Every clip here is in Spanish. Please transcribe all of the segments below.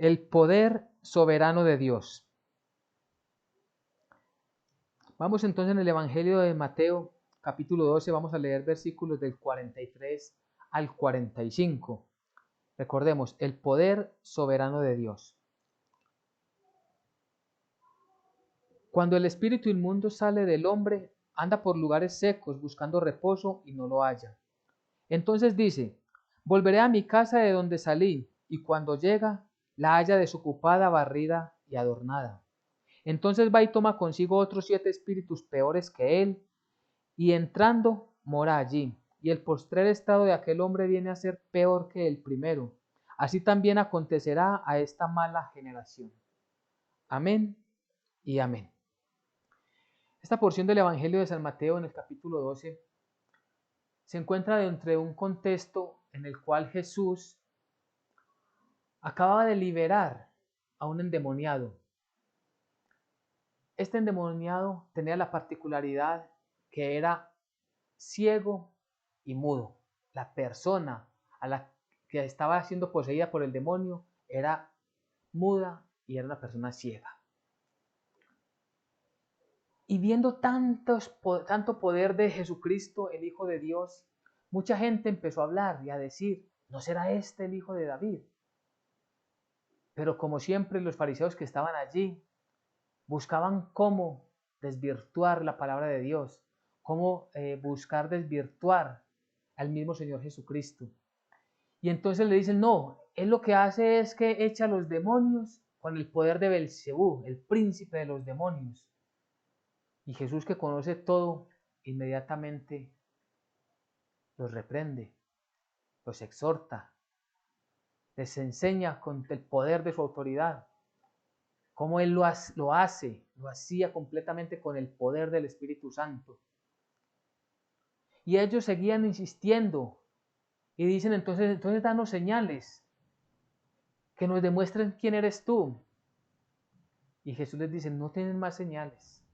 El poder soberano de Dios. Vamos entonces en el Evangelio de Mateo, capítulo 12, vamos a leer versículos del 43 al 45. Recordemos, el poder soberano de Dios. Cuando el espíritu inmundo sale del hombre, anda por lugares secos buscando reposo y no lo halla. Entonces dice, volveré a mi casa de donde salí, y cuando llega, la halla desocupada, barrida y adornada. Entonces va y toma consigo otros 7 espíritus peores que él, y entrando mora allí. Y el postrer estado de aquel hombre viene a ser peor que el primero. Así también acontecerá a esta mala generación. Amén y amén. Esta porción del Evangelio de San Mateo en el capítulo 12 se encuentra dentro de un contexto en el cual Jesús acababa de liberar a un endemoniado. Este endemoniado tenía la particularidad que era ciego y mudo. La persona a la que estaba siendo poseída por el demonio era muda y era una persona ciega. Y viendo tanto poder de Jesucristo, el Hijo de Dios, mucha gente empezó a hablar y a decir, ¿no será este el Hijo de David? Pero como siempre los fariseos que estaban allí buscaban cómo desvirtuar la palabra de Dios, cómo buscar desvirtuar al mismo Señor Jesucristo. Y entonces le dicen, no, él lo que hace es que echa a los demonios con el poder de Belcebú, el príncipe de los demonios. Y Jesús, que conoce todo, inmediatamente los reprende, los exhorta, les enseña con el poder de su autoridad, cómo Él lo hacía completamente con el poder del Espíritu Santo. Y ellos seguían insistiendo y dicen, entonces danos señales, que nos demuestren quién eres tú. Y Jesús les dice, no tienen más señales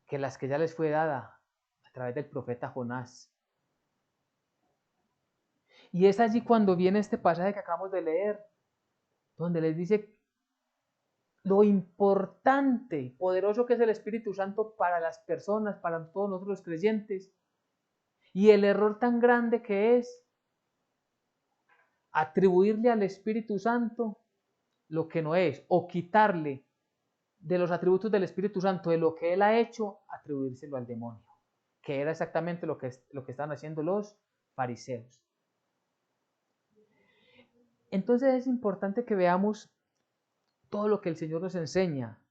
que las que ya les fue dada a través del profeta Jonás. Y es allí cuando viene este pasaje que acabamos de leer, donde les dice lo importante, poderoso que es el Espíritu Santo para las personas, para todos nosotros los creyentes, y el error tan grande que es atribuirle al Espíritu Santo lo que no es, o quitarle de los atributos del Espíritu Santo, de lo que Él ha hecho, atribuírselo al demonio, que era exactamente lo que estaban haciendo los fariseos. Entonces es importante que veamos todo lo que el Señor nos enseña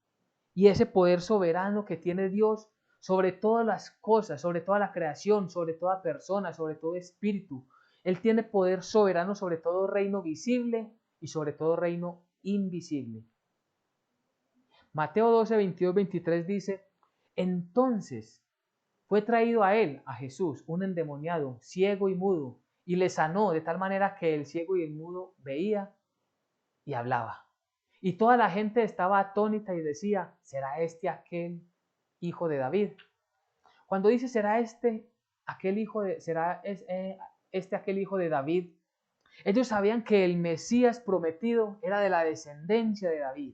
y ese poder soberano que tiene Dios sobre todas las cosas, sobre toda la creación, sobre toda persona, sobre todo espíritu. Él tiene poder soberano sobre todo reino visible y sobre todo reino invisible. Mateo 12, 22, 23 dice, entonces fue traído a él, a Jesús, un endemoniado, ciego y mudo, y le sanó de tal manera que el ciego y el mudo veía y hablaba. Y toda la gente estaba atónita y decía, ¿será este aquel hijo de David? Cuando dice, ¿será este aquel hijo de, aquel hijo de David? Ellos sabían que el Mesías prometido era de la descendencia de David.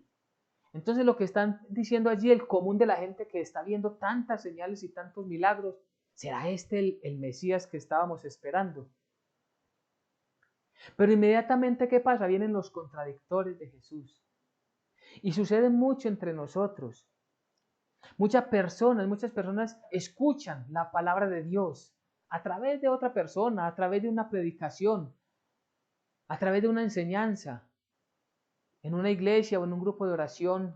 Entonces lo que están diciendo allí el común de la gente que está viendo tantas señales y tantos milagros, ¿será este el Mesías que estábamos esperando? Pero inmediatamente, ¿qué pasa? Vienen los contradictores de Jesús. Y sucede mucho entre nosotros. Muchas personas escuchan la palabra de Dios a través de otra persona, a través de una predicación, a través de una enseñanza, en una iglesia o en un grupo de oración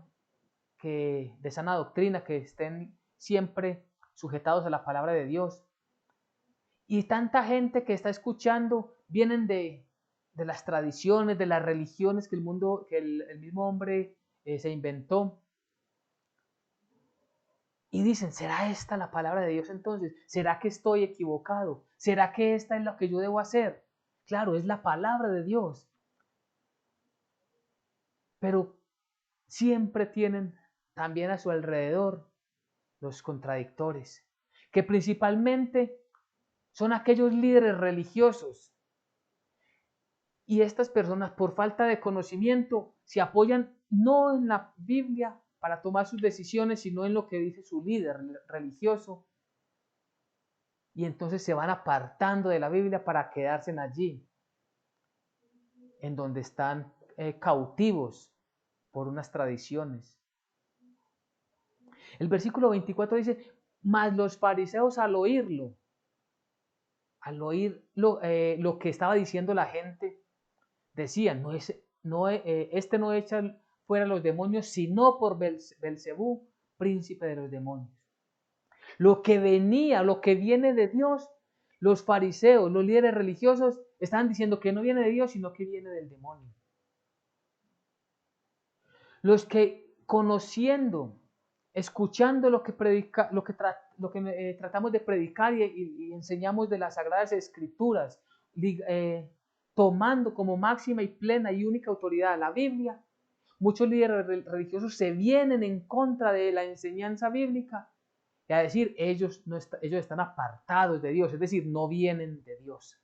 de sana doctrina, que estén siempre sujetados a la palabra de Dios. Y tanta gente que está escuchando vienen de las tradiciones, de las religiones que el mismo hombre se inventó. Y dicen, ¿será esta la palabra de Dios entonces? ¿Será que estoy equivocado? ¿Será que esta es lo que yo debo hacer? Claro, es la palabra de Dios. Pero siempre tienen también a su alrededor los contradictores, que principalmente son aquellos líderes religiosos Y estas personas, por falta de conocimiento, se apoyan no en la Biblia para tomar sus decisiones, sino en lo que dice su líder religioso. Y entonces se van apartando de la Biblia para quedarse allí, en donde están cautivos por unas tradiciones. El versículo 24 dice, mas los fariseos al oír lo que estaba diciendo la gente, decían, este no echa fuera los demonios, sino por Belcebú, príncipe de los demonios. Lo que viene de Dios, los fariseos, los líderes religiosos, estaban diciendo que no viene de Dios, sino que viene del demonio. Los que conociendo, escuchando lo que tratamos de predicar y enseñamos de las Sagradas Escrituras, tomando como máxima y plena y única autoridad la Biblia, muchos líderes religiosos se vienen en contra de la enseñanza bíblica y a decir, ellos están apartados de Dios, es decir, no vienen de Dios.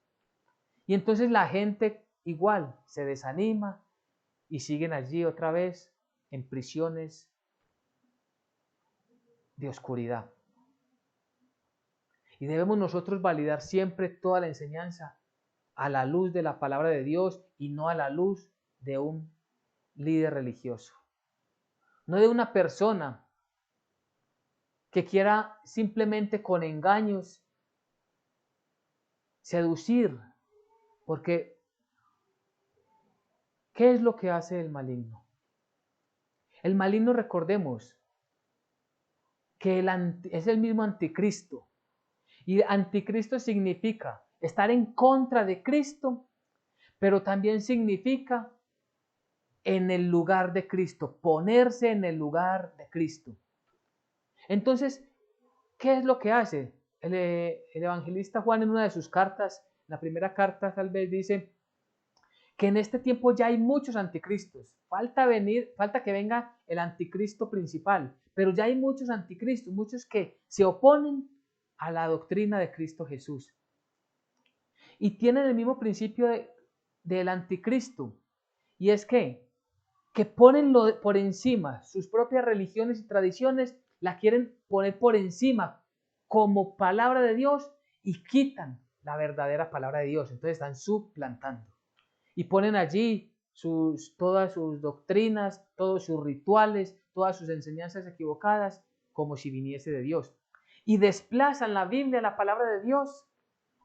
Y entonces la gente igual se desanima y siguen allí otra vez en prisiones de oscuridad. Y debemos nosotros validar siempre toda la enseñanza a la luz de la palabra de Dios y no a la luz de un líder religioso. No de una persona que quiera simplemente con engaños seducir, porque ¿qué es lo que hace el maligno? El maligno, recordemos, que es el mismo anticristo, y anticristo significa estar en contra de Cristo, pero también significa en el lugar de Cristo, ponerse en el lugar de Cristo. Entonces, ¿qué es lo que hace? El evangelista Juan en una de sus cartas, la primera carta tal vez dice que en este tiempo ya hay muchos anticristos. Falta que venga el anticristo principal, pero ya hay muchos anticristos, muchos que se oponen a la doctrina de Cristo Jesús. Y tienen el mismo principio del anticristo, y es que ponen por encima sus propias religiones y tradiciones, la quieren poner por encima como palabra de Dios y quitan la verdadera palabra de Dios. Entonces están suplantando y ponen allí todas sus doctrinas, todos sus rituales, todas sus enseñanzas equivocadas como si viniese de Dios. Y desplazan la Biblia, la palabra de Dios,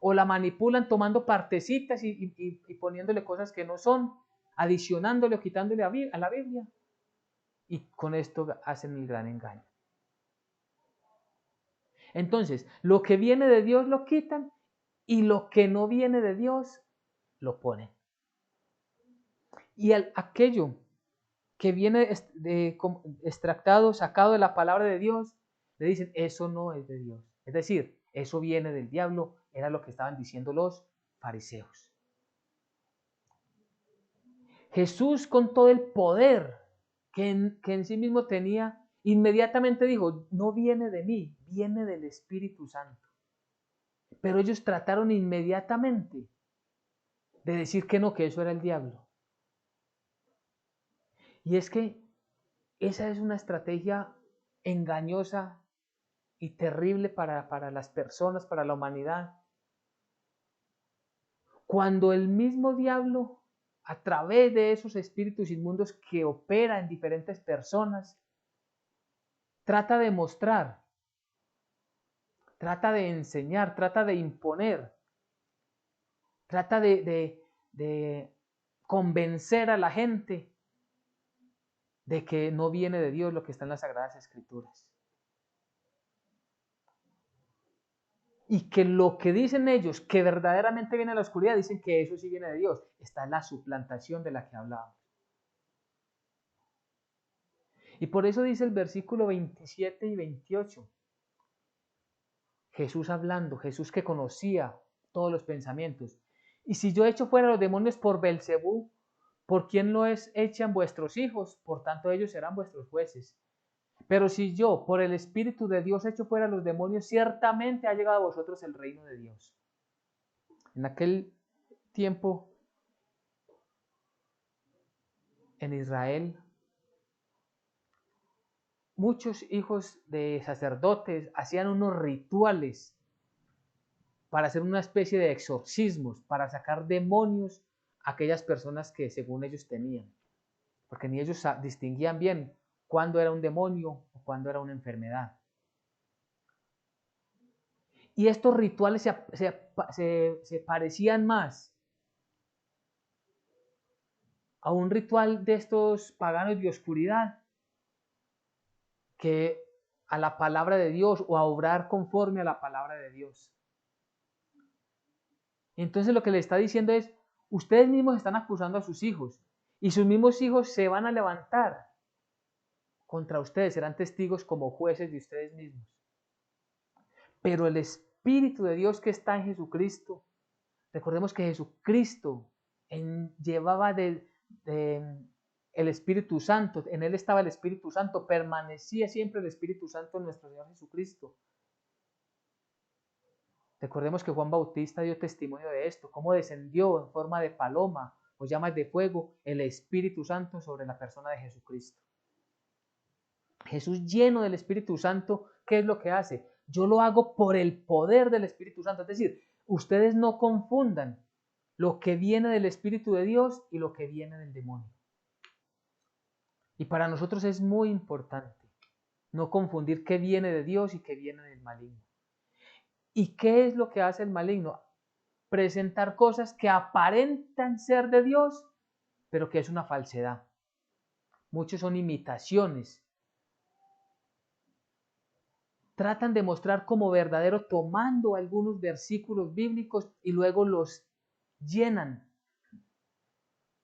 o la manipulan tomando partecitas y poniéndole cosas que no son, adicionándole o quitándole a la Biblia. Y con esto hacen el gran engaño. Entonces, lo que viene de Dios lo quitan y lo que no viene de Dios lo ponen. Y aquello que viene extractado, sacado de la palabra de Dios, le dicen, eso no es de Dios. Es decir, eso viene del diablo, era lo que estaban diciendo los fariseos. Jesús, con todo el poder que en sí mismo tenía, inmediatamente dijo, no viene de mí, viene del Espíritu Santo. Pero ellos trataron inmediatamente de decir que no, que eso era el diablo. Y es que esa es una estrategia engañosa y terrible para las personas, para la humanidad. Cuando el mismo diablo, a través de esos espíritus inmundos que opera en diferentes personas, trata de mostrar, trata de enseñar, trata de imponer, trata de convencer a la gente de que no viene de Dios lo que está en las Sagradas Escrituras. Y que lo que dicen ellos, que verdaderamente viene de la oscuridad, dicen que eso sí viene de Dios. Está en la suplantación de la que hablábamos. Y por eso dice el versículo 27 y 28. Jesús hablando, Jesús que conocía todos los pensamientos. Y si yo echo fuera los demonios por Belcebú, ¿por quién no echan vuestros hijos? Por tanto ellos serán vuestros jueces. Pero si yo, por el Espíritu de Dios, echo fuera los demonios, ciertamente ha llegado a vosotros el reino de Dios. En aquel tiempo, en Israel, muchos hijos de sacerdotes hacían unos rituales para hacer una especie de exorcismos, para sacar demonios a aquellas personas que según ellos tenían, porque ni ellos distinguían bien cuándo era un demonio o cuándo era una enfermedad. Y estos rituales se parecían más a un ritual de estos paganos de oscuridad que a la palabra de Dios o a obrar conforme a la palabra de Dios. Entonces lo que le está diciendo es, ustedes mismos están acusando a sus hijos y sus mismos hijos se van a levantar contra ustedes, serán testigos como jueces de ustedes mismos. Pero el Espíritu de Dios que está en Jesucristo, recordemos que Jesucristo llevaba el Espíritu Santo, en Él estaba el Espíritu Santo, permanecía siempre el Espíritu Santo en nuestro Señor Jesucristo. Recordemos que Juan Bautista dio testimonio de esto, cómo descendió en forma de paloma o llamas de fuego el Espíritu Santo sobre la persona de Jesucristo. Jesús lleno del Espíritu Santo, ¿qué es lo que hace? Yo lo hago por el poder del Espíritu Santo. Es decir, ustedes no confundan lo que viene del Espíritu de Dios y lo que viene del demonio. Y para nosotros es muy importante no confundir qué viene de Dios y qué viene del maligno. ¿Y qué es lo que hace el maligno? Presentar cosas que aparentan ser de Dios, pero que es una falsedad. Muchos son imitaciones. Tratan de mostrar como verdadero tomando algunos versículos bíblicos y luego los llenan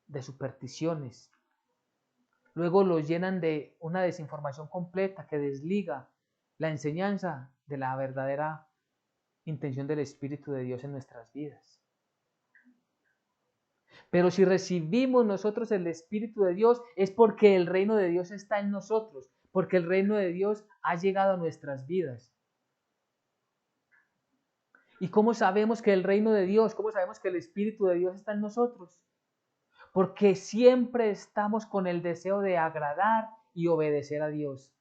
de supersticiones. Luego los llenan de una desinformación completa que desliga la enseñanza de la verdadera intención del Espíritu de Dios en nuestras vidas. Pero si recibimos nosotros el Espíritu de Dios es porque el reino de Dios está en nosotros, porque el reino de Dios ha llegado a nuestras vidas. ¿Y cómo sabemos que el reino de Dios, cómo sabemos que el Espíritu de Dios está en nosotros? Porque siempre estamos con el deseo de agradar y obedecer a Dios.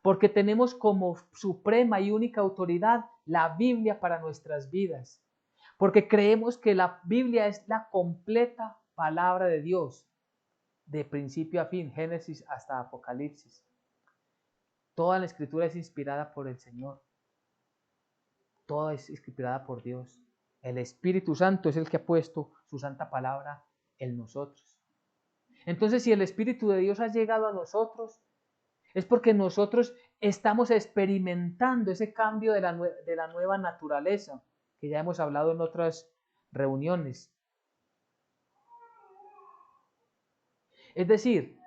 Porque tenemos como suprema y única autoridad la Biblia para nuestras vidas. Porque creemos que la Biblia es la completa palabra de Dios, de principio a fin, Génesis hasta Apocalipsis. Toda la escritura es inspirada por el Señor. Toda es inspirada por Dios. El Espíritu Santo es el que ha puesto su santa palabra en nosotros. Entonces, si el Espíritu de Dios ha llegado a nosotros, es porque nosotros estamos experimentando ese cambio de la nueva naturaleza, que ya hemos hablado en otras reuniones. Es decir,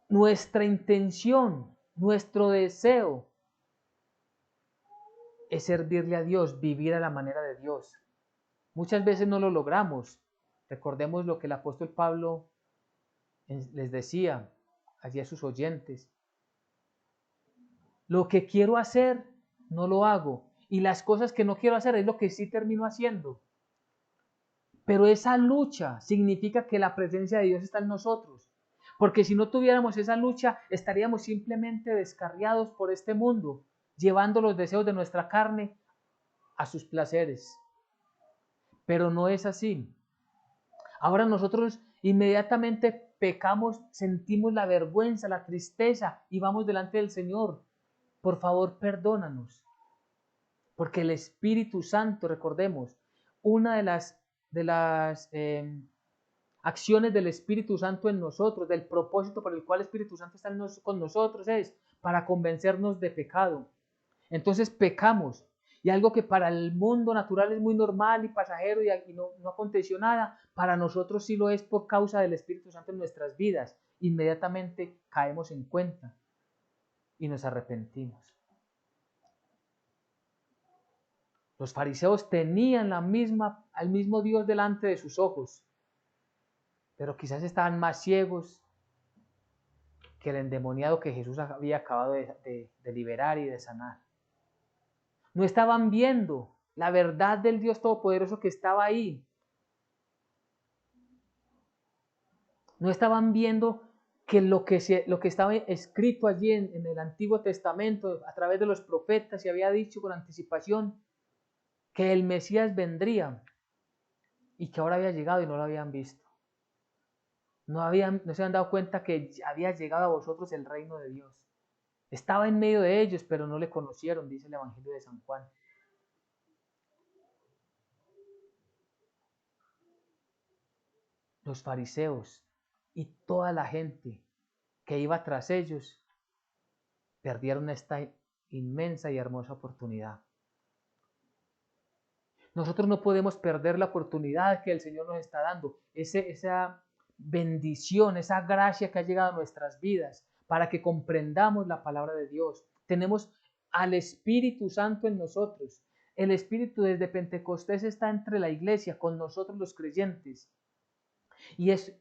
nuestra intención, nuestro deseo es servirle a Dios, vivir a la manera de Dios. Muchas veces no lo logramos. Recordemos lo que el apóstol Pablo les decía allí a sus oyentes. Lo que quiero hacer, no lo hago. Y las cosas que no quiero hacer es lo que sí termino haciendo. Pero esa lucha significa que la presencia de Dios está en nosotros. Porque si no tuviéramos esa lucha, estaríamos simplemente descarriados por este mundo, llevando los deseos de nuestra carne a sus placeres. Pero no es así. Ahora nosotros inmediatamente pecamos, sentimos la vergüenza, la tristeza y vamos delante del Señor. Por favor, perdónanos. Porque el Espíritu Santo, recordemos, una de las acciones del Espíritu Santo en nosotros, del propósito por el cual el Espíritu Santo está con nosotros es para convencernos de pecado. Entonces pecamos. Y algo que para el mundo natural es muy normal y pasajero y no aconteció nada, para nosotros sí lo es por causa del Espíritu Santo en nuestras vidas. Inmediatamente caemos en cuenta y nos arrepentimos. Los fariseos tenían al mismo Dios delante de sus ojos, pero quizás estaban más ciegos que el endemoniado que Jesús había acabado de liberar y de sanar. No estaban viendo la verdad del Dios Todopoderoso que estaba ahí. No estaban viendo que lo que estaba escrito allí en el Antiguo Testamento, a través de los profetas, se había dicho con anticipación que el Mesías vendría y que ahora había llegado y no lo habían visto. No se habían dado cuenta que había llegado a vosotros el reino de Dios. Estaba en medio de ellos, pero no le conocieron, dice el Evangelio de San Juan. Los fariseos y toda la gente que iba tras ellos perdieron esta inmensa y hermosa oportunidad. Nosotros no podemos perder la oportunidad que el Señor nos está dando, esa bendición, esa gracia que ha llegado a nuestras vidas para que comprendamos la palabra de Dios. Tenemos al Espíritu Santo en nosotros. El Espíritu desde Pentecostés está entre la iglesia, con nosotros los creyentes. Y es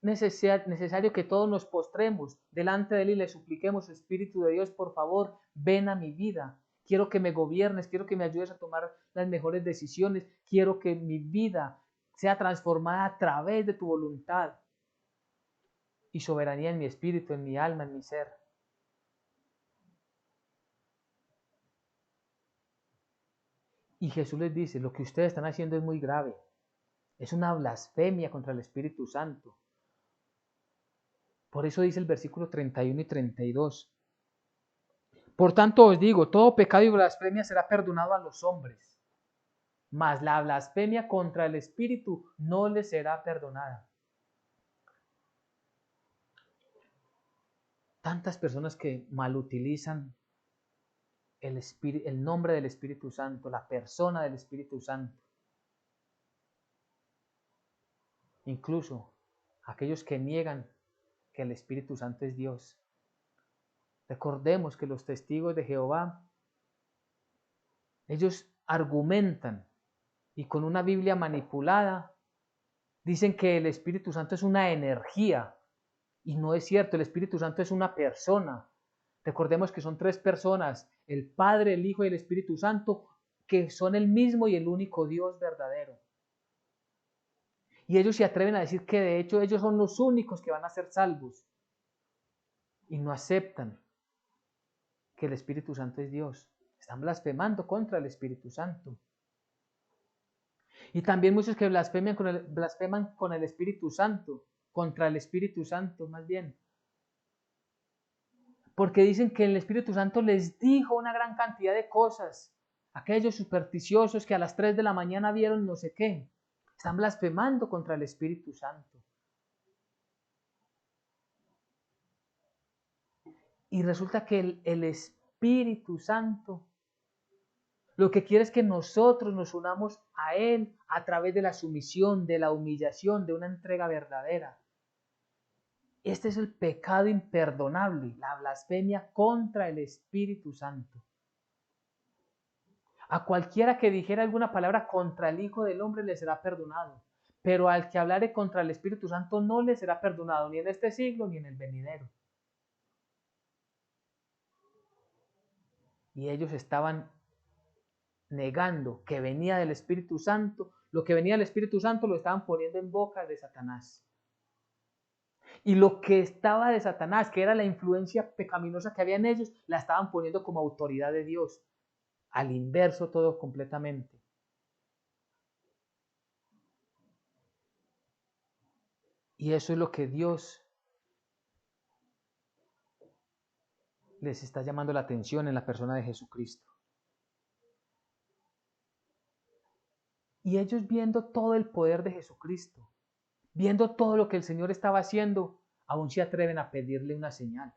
necesario que todos nos postremos delante de Él y le supliquemos: Espíritu de Dios, por favor, ven a mi vida. Quiero que me gobiernes, quiero que me ayudes a tomar las mejores decisiones, quiero que mi vida sea transformada a través de tu voluntad y soberanía en mi espíritu, en mi alma, en mi ser. Y Jesús les dice: lo que ustedes están haciendo es muy grave, es una blasfemia contra el Espíritu Santo. Por eso dice el versículo 31 y 32. Por tanto os digo, todo pecado y blasfemia será perdonado a los hombres, mas la blasfemia contra el Espíritu no les será perdonada. Tantas personas que malutilizan el nombre del Espíritu Santo, la persona del Espíritu Santo. Incluso aquellos que niegan que el Espíritu Santo es Dios. Recordemos que los testigos de Jehová, ellos argumentan y con una Biblia manipulada dicen que el Espíritu Santo es una energía, y no es cierto. El Espíritu Santo es una persona. Recordemos que son tres personas: el Padre, el Hijo y el Espíritu Santo, que son el mismo y el único Dios verdadero. Y ellos se atreven a decir que de hecho ellos son los únicos que van a ser salvos, y no aceptan que el Espíritu Santo es Dios. Están blasfemando contra el Espíritu Santo. Y también muchos que blasfeman con el Espíritu Santo, contra el Espíritu Santo más bien. Porque dicen que el Espíritu Santo les dijo una gran cantidad de cosas. Aquellos supersticiosos que a las 3 de la mañana vieron no sé qué. Están blasfemando contra el Espíritu Santo. Y resulta que el Espíritu Santo lo que quiere es que nosotros nos unamos a Él a través de la sumisión, de la humillación, de una entrega verdadera. Este es el pecado imperdonable, la blasfemia contra el Espíritu Santo. A cualquiera que dijera alguna palabra contra el Hijo del Hombre le será perdonado, pero al que hablare contra el Espíritu Santo no le será perdonado, ni en este siglo ni en el venidero. Y ellos estaban negando que venía del Espíritu Santo. Lo que venía del Espíritu Santo lo estaban poniendo en boca de Satanás. Y lo que estaba de Satanás, que era la influencia pecaminosa que había en ellos, la estaban poniendo como autoridad de Dios. Al inverso todo completamente. Y eso es lo que Dios les está llamando la atención en la persona de Jesucristo. Y ellos, viendo todo el poder de Jesucristo, viendo todo lo que el Señor estaba haciendo, aún se atreven a pedirle una señal.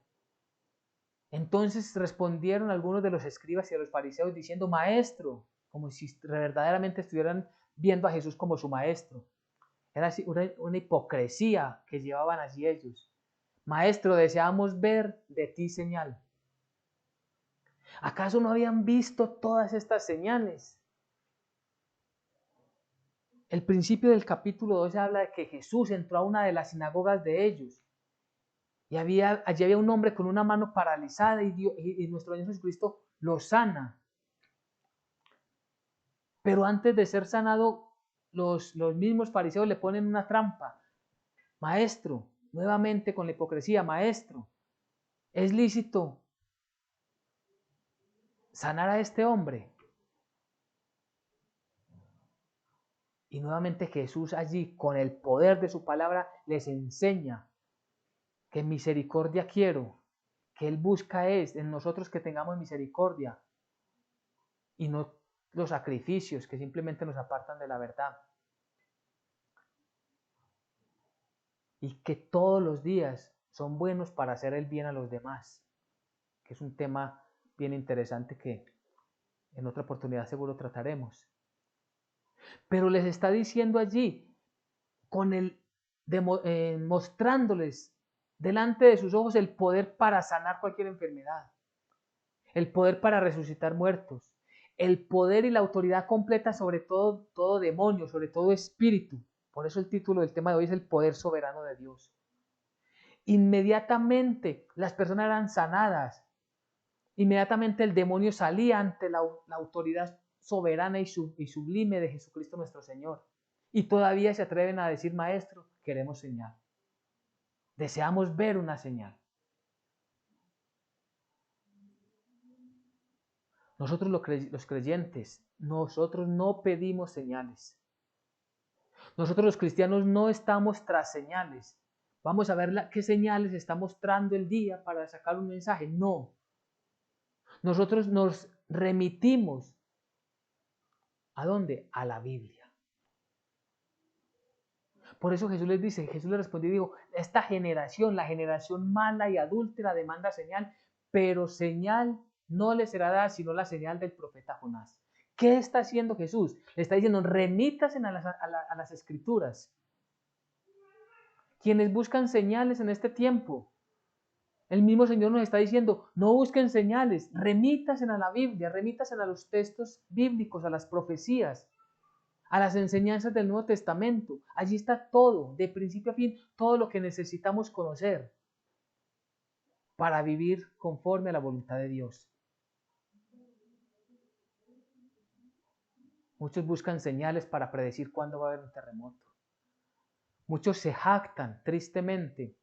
Entonces respondieron algunos de los escribas y de los fariseos diciendo: Maestro, como si verdaderamente estuvieran viendo a Jesús como su maestro. Era una hipocresía que llevaban allí ellos. Maestro, deseamos ver de ti señal. ¿Acaso no habían visto todas estas señales? El principio del capítulo 12 habla de que Jesús entró a una de las sinagogas de ellos y allí había un hombre con una mano paralizada y nuestro Señor Jesucristo lo sana. Pero antes de ser sanado, los mismos fariseos le ponen una trampa. Maestro, nuevamente con la hipocresía: maestro, ¿es lícito sanar a este hombre? Y nuevamente Jesús allí, con el poder de su palabra, les enseña que misericordia quiero, que Él busca es en nosotros que tengamos misericordia y no los sacrificios que simplemente nos apartan de la verdad. Y que todos los días son buenos para hacer el bien a los demás, que es un tema bien interesante que en otra oportunidad seguro trataremos. Pero les está diciendo allí, mostrándoles delante de sus ojos el poder para sanar cualquier enfermedad, el poder para resucitar muertos, el poder y la autoridad completa sobre todo demonio, sobre todo espíritu. Por eso el título del tema de hoy es el poder soberano de Dios. Inmediatamente las personas eran sanadas, inmediatamente el demonio salía ante la autoridad soberana y sublime de Jesucristo nuestro Señor. Y todavía se atreven a decir: maestro, queremos señal. Deseamos ver una señal. Nosotros los creyentes, nosotros no pedimos señales. Nosotros los cristianos no estamos tras señales. Vamos a ver qué señales está mostrando el día para sacar un mensaje. No. Nosotros nos remitimos. ¿A dónde? A la Biblia. Por eso Jesús les dice, Jesús les respondió y dijo: esta generación, la generación mala y adúltera, demanda señal, pero señal no le será dada sino la señal del profeta Jonás. ¿Qué está haciendo Jesús? Le está diciendo: remítanse a las escrituras. Quienes buscan señales en este tiempo, el mismo Señor nos está diciendo: no busquen señales, remítanse a la Biblia, remítanse a los textos bíblicos, a las profecías, a las enseñanzas del Nuevo Testamento. Allí está todo, de principio a fin, todo lo que necesitamos conocer para vivir conforme a la voluntad de Dios. Muchos buscan señales para predecir cuándo va a haber un terremoto. Muchos se jactan tristemente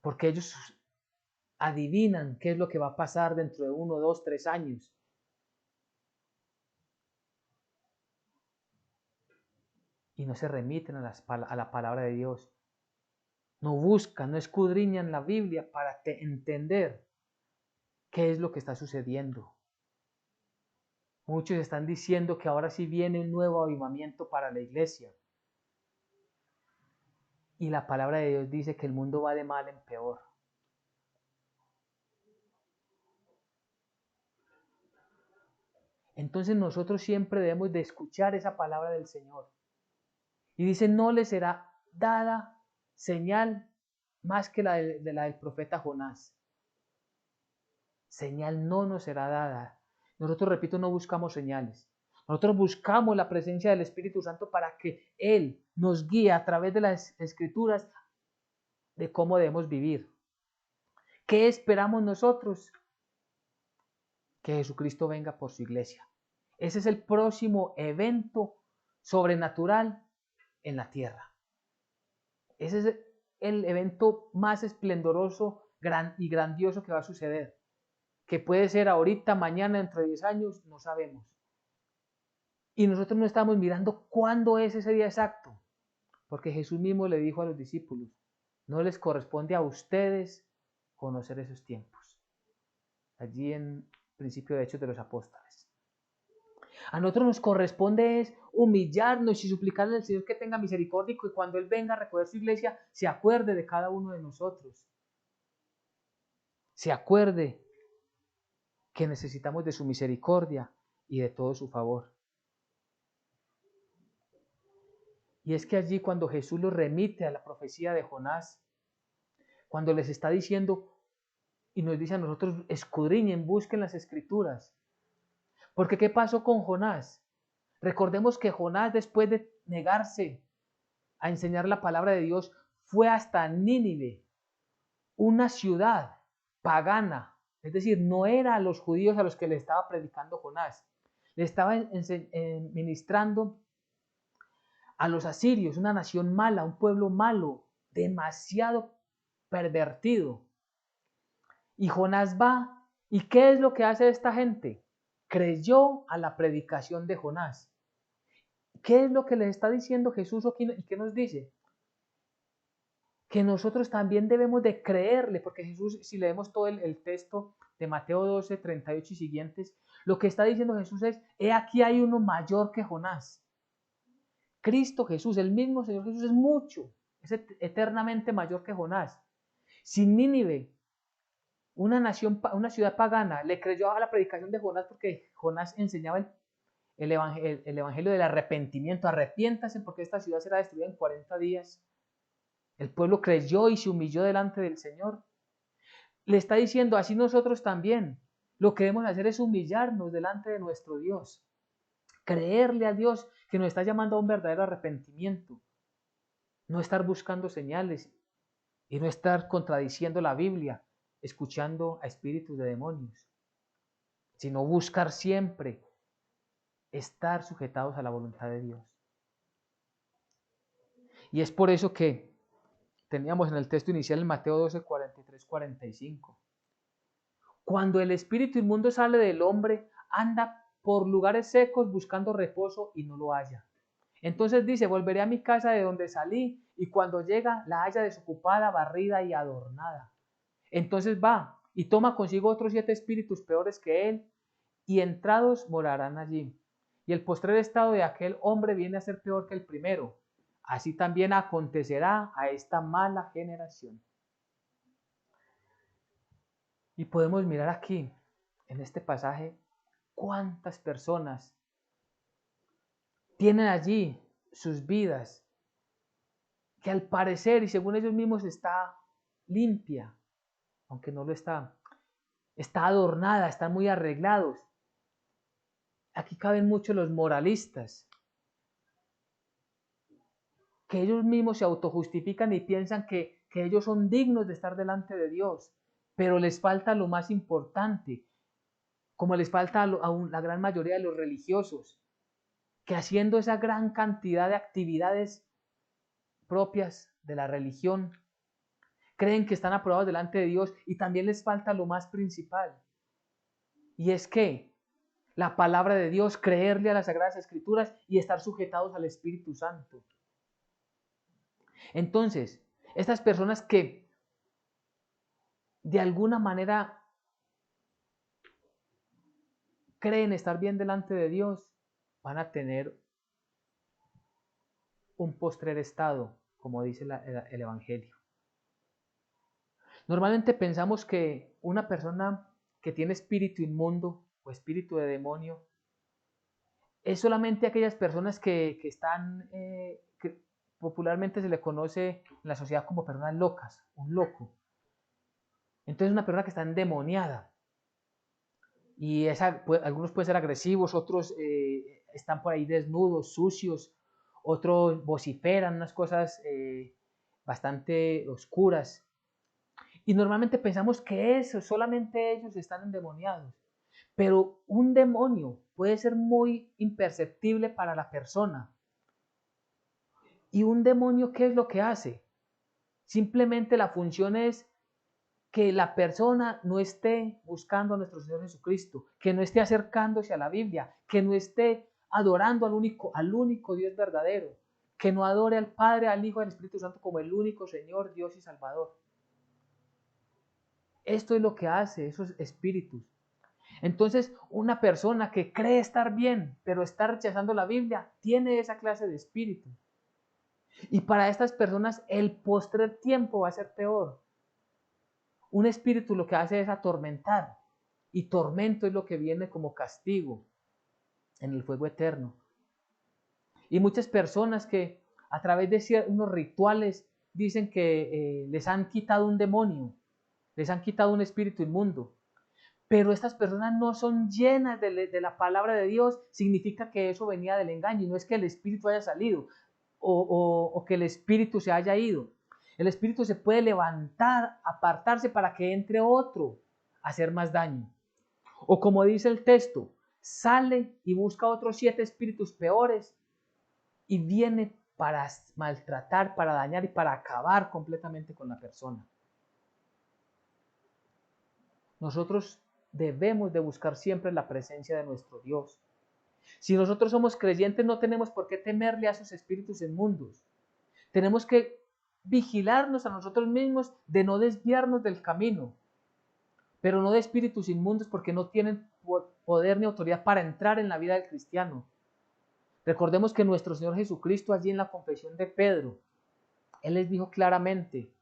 porque ellos adivinan qué es lo que va a pasar dentro de 1, 2, 3 años. Y no se remiten a la palabra de Dios. No buscan, no escudriñan la Biblia para entender qué es lo que está sucediendo. Muchos están diciendo que ahora sí viene un nuevo avivamiento para la iglesia. Y la palabra de Dios dice que el mundo va de mal en peor. Entonces nosotros siempre debemos de escuchar esa palabra del Señor. Y dice: no le será dada señal más que la del profeta Jonás. Señal no nos será dada. Nosotros, repito, no buscamos señales. Nosotros buscamos la presencia del Espíritu Santo para que Él nos guíe a través de las Escrituras de cómo debemos vivir. ¿Qué esperamos nosotros? Que Jesucristo venga por su iglesia. Ese es el próximo evento sobrenatural en la tierra. Ese es el evento más esplendoroso y grandioso que va a suceder. Que puede ser ahorita, mañana, dentro de 10 años, no sabemos. Y nosotros no estamos mirando cuándo es ese día exacto. Porque Jesús mismo le dijo a los discípulos: no les corresponde a ustedes conocer esos tiempos. Allí en principio de Hechos de los Apóstoles. A nosotros nos corresponde es humillarnos y suplicarle al Señor que tenga misericordia y que cuando Él venga a recoger su iglesia se acuerde de cada uno de nosotros. Se acuerde que necesitamos de su misericordia y de todo su favor. Y es que allí, cuando Jesús los remite a la profecía de Jonás, cuando les está diciendo y nos dice a nosotros: escudriñen, busquen las Escrituras. Porque ¿qué pasó con Jonás? Recordemos que Jonás, después de negarse a enseñar la palabra de Dios, fue hasta Nínive, una ciudad pagana. Es decir, no era a los judíos a los que le estaba predicando Jonás. Le estaba ministrando a los asirios, una nación mala, un pueblo malo, demasiado pervertido. Y Jonás va, ¿y qué es lo que hace esta gente? Creyó a la predicación de Jonás. ¿Qué es lo que les está diciendo Jesús y qué nos dice? Que nosotros también debemos de creerle, porque Jesús, si leemos todo el texto de Mateo 12, 38 y siguientes, lo que está diciendo Jesús es, he aquí hay uno mayor que Jonás. Cristo Jesús, el mismo Señor Jesús es eternamente mayor que Jonás. Si Nínive, una ciudad pagana, le creyó a la predicación de Jonás porque Jonás enseñaba el evangelio del arrepentimiento, arrepiéntase porque esta ciudad será destruida en 40 días. El pueblo creyó y se humilló delante del Señor. Le está diciendo, así nosotros también. Lo que debemos hacer es humillarnos delante de nuestro Dios. Creerle a Dios que nos está llamando a un verdadero arrepentimiento. No estar buscando señales y no estar contradiciendo la Biblia, escuchando a espíritus de demonios, sino buscar siempre estar sujetados a la voluntad de Dios. Y es por eso que teníamos en el texto inicial en Mateo 12, 43, 45. Cuando el espíritu inmundo sale del hombre, anda por lugares secos buscando reposo y no lo halla. Entonces dice, volveré a mi casa de donde salí, y cuando llega la halla desocupada, barrida y adornada. Entonces va y toma consigo otros 7 espíritus peores que él, y entrados morarán allí. Y el postrer estado de aquel hombre viene a ser peor que el primero. Así también acontecerá a esta mala generación. Y podemos mirar aquí, en este pasaje, cuántas personas tienen allí sus vidas, que al parecer y según ellos mismos está limpia, aunque no lo está, está adornada, están muy arreglados. Aquí caben mucho los moralistas, que ellos mismos se autojustifican y piensan que ellos son dignos de estar delante de Dios, pero les falta lo más importante, como les falta a la gran mayoría de los religiosos, que haciendo esa gran cantidad de actividades propias de la religión, creen que están aprobados delante de Dios y también les falta lo más principal. Y es que la palabra de Dios, creerle a las Sagradas Escrituras y estar sujetados al Espíritu Santo. Entonces, estas personas que de alguna manera creen estar bien delante de Dios, van a tener un postrer estado, como dice el Evangelio. Normalmente pensamos que una persona que tiene espíritu inmundo o espíritu de demonio es solamente aquellas personas que están, que popularmente se le conoce en la sociedad como personas locas, un loco. Entonces una persona que está endemoniada. Y algunos pueden ser agresivos, otros están por ahí desnudos, sucios, otros vociferan unas cosas bastante oscuras. Y normalmente pensamos que eso, solamente ellos están endemoniados. Pero un demonio puede ser muy imperceptible para la persona. ¿Y un demonio qué es lo que hace? Simplemente la función es que la persona no esté buscando a nuestro Señor Jesucristo, que no esté acercándose a la Biblia, que no esté adorando al único Dios verdadero, que no adore al Padre, al Hijo y al Espíritu Santo como el único Señor, Dios y Salvador. Esto es lo que hace esos espíritus. Entonces, una persona que cree estar bien, pero está rechazando la Biblia, tiene esa clase de espíritu. Y para estas personas el postrer tiempo va a ser peor. Un espíritu lo que hace es atormentar, y tormento es lo que viene como castigo en el fuego eterno. Y muchas personas que a través de unos rituales dicen que les han quitado un demonio, les han quitado un espíritu inmundo. Pero estas personas no son llenas de la palabra de Dios, significa que eso venía del engaño, y no es que el espíritu haya salido o que el espíritu se haya ido. El espíritu se puede levantar, apartarse para que entre otro a hacer más daño. O como dice el texto, sale y busca otros 7 espíritus peores y viene para maltratar, para dañar y para acabar completamente con la persona. Nosotros debemos de buscar siempre la presencia de nuestro Dios. Si nosotros somos creyentes, no tenemos por qué temerle a esos espíritus inmundos. Tenemos que vigilarnos a nosotros mismos de no desviarnos del camino, pero no de espíritus inmundos, porque no tienen poder ni autoridad para entrar en la vida del cristiano. Recordemos que nuestro Señor Jesucristo, allí en la confesión de Pedro, Él les dijo claramente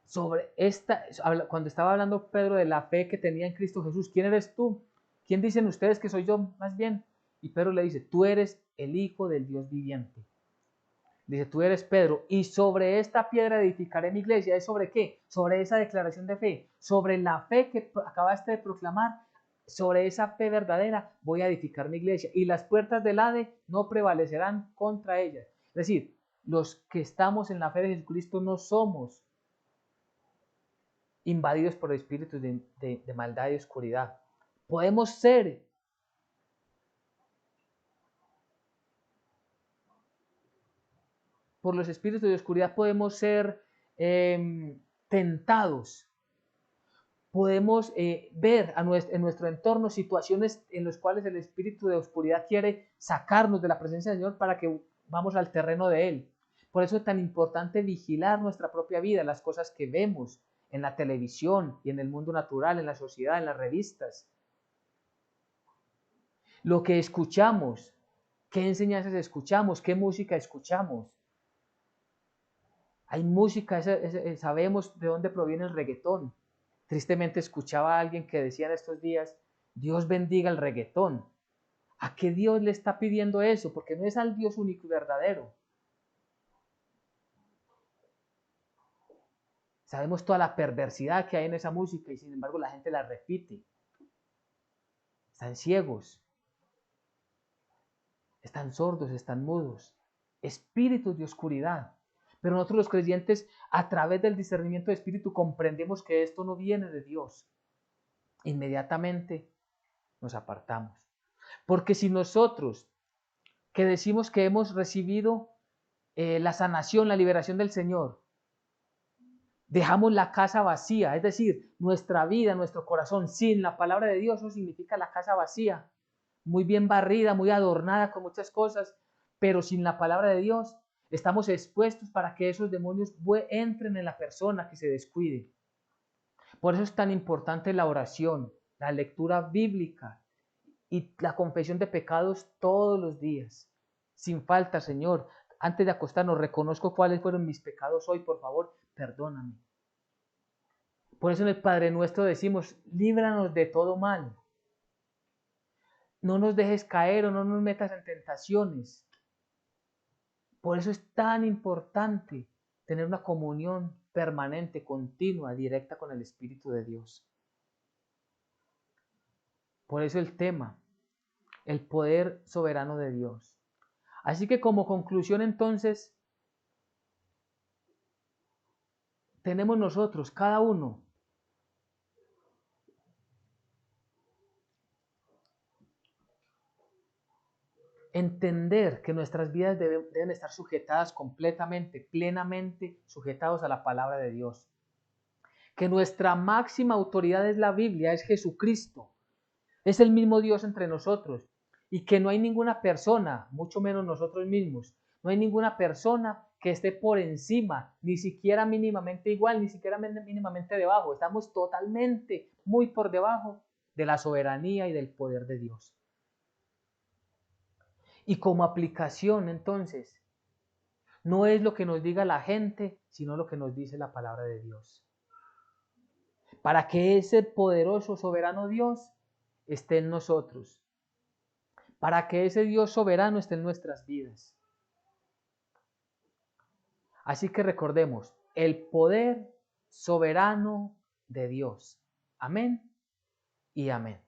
sobre cuando estaba hablando Pedro de la fe que tenía en Cristo Jesús: ¿quién eres tú? ¿Quién dicen ustedes que soy yo? Más bien. Y Pedro le dice: tú eres el Hijo del Dios viviente. Dice: tú eres Pedro, y sobre esta piedra edificaré mi iglesia. ¿Es sobre qué? Sobre esa declaración de fe, sobre la fe que acabaste de proclamar. Sobre esa fe verdadera voy a edificar mi iglesia, y las puertas del Hades no prevalecerán contra ella. Es decir, los que estamos en la fe de Jesucristo no somos invadidos por espíritus de maldad y oscuridad. Podemos ser por los espíritus de oscuridad, podemos ser tentados. Podemos ver en nuestro entorno situaciones en las cuales el espíritu de oscuridad quiere sacarnos de la presencia del Señor para que vamos al terreno de Él. Por eso es tan importante vigilar nuestra propia vida, las cosas que vemos en la televisión y en el mundo natural, en la sociedad, en las revistas. Lo que escuchamos, qué enseñanzas escuchamos, qué música escuchamos. Hay música, sabemos de dónde proviene el reggaetón. Tristemente escuchaba a alguien que decía en estos días: Dios bendiga el reggaetón. ¿A qué Dios le está pidiendo eso? Porque no es al Dios único y verdadero. Sabemos toda la perversidad que hay en esa música y sin embargo la gente la repite. Están ciegos, están sordos, están mudos. Espíritus de oscuridad. Pero nosotros los creyentes, a través del discernimiento de espíritu, comprendemos que esto no viene de Dios. Inmediatamente nos apartamos. Porque si nosotros, que decimos que hemos recibido la sanación, la liberación del Señor, dejamos la casa vacía, es decir, nuestra vida, nuestro corazón sin la palabra de Dios, eso significa la casa vacía, muy bien barrida, muy adornada con muchas cosas, pero sin la palabra de Dios, estamos expuestos para que esos demonios entren en la persona que se descuide. Por eso es tan importante la oración, la lectura bíblica y la confesión de pecados todos los días. Sin falta: Señor, antes de acostarnos, reconozco cuáles fueron mis pecados hoy, por favor, perdóname. Por eso en el Padre Nuestro decimos: líbranos de todo mal. No nos dejes caer o no nos metas en tentaciones. Por eso es tan importante tener una comunión permanente, continua, directa con el Espíritu de Dios. Por eso el tema: el poder soberano de Dios. Así que como conclusión, entonces, tenemos nosotros, cada uno, entender que nuestras vidas deben estar sujetadas completamente, plenamente sujetados a la palabra de Dios. Que nuestra máxima autoridad es la Biblia, es Jesucristo. Es el mismo Dios entre nosotros. Y que no hay ninguna persona, mucho menos nosotros mismos, no hay ninguna persona que esté por encima, ni siquiera mínimamente igual, ni siquiera mínimamente debajo. Estamos totalmente muy por debajo de la soberanía y del poder de Dios. Y como aplicación, entonces, no es lo que nos diga la gente, sino lo que nos dice la palabra de Dios. Para que ese poderoso, soberano Dios esté en nosotros. Para que ese Dios soberano esté en nuestras vidas. Así que recordemos el poder soberano de Dios. Amén y amén.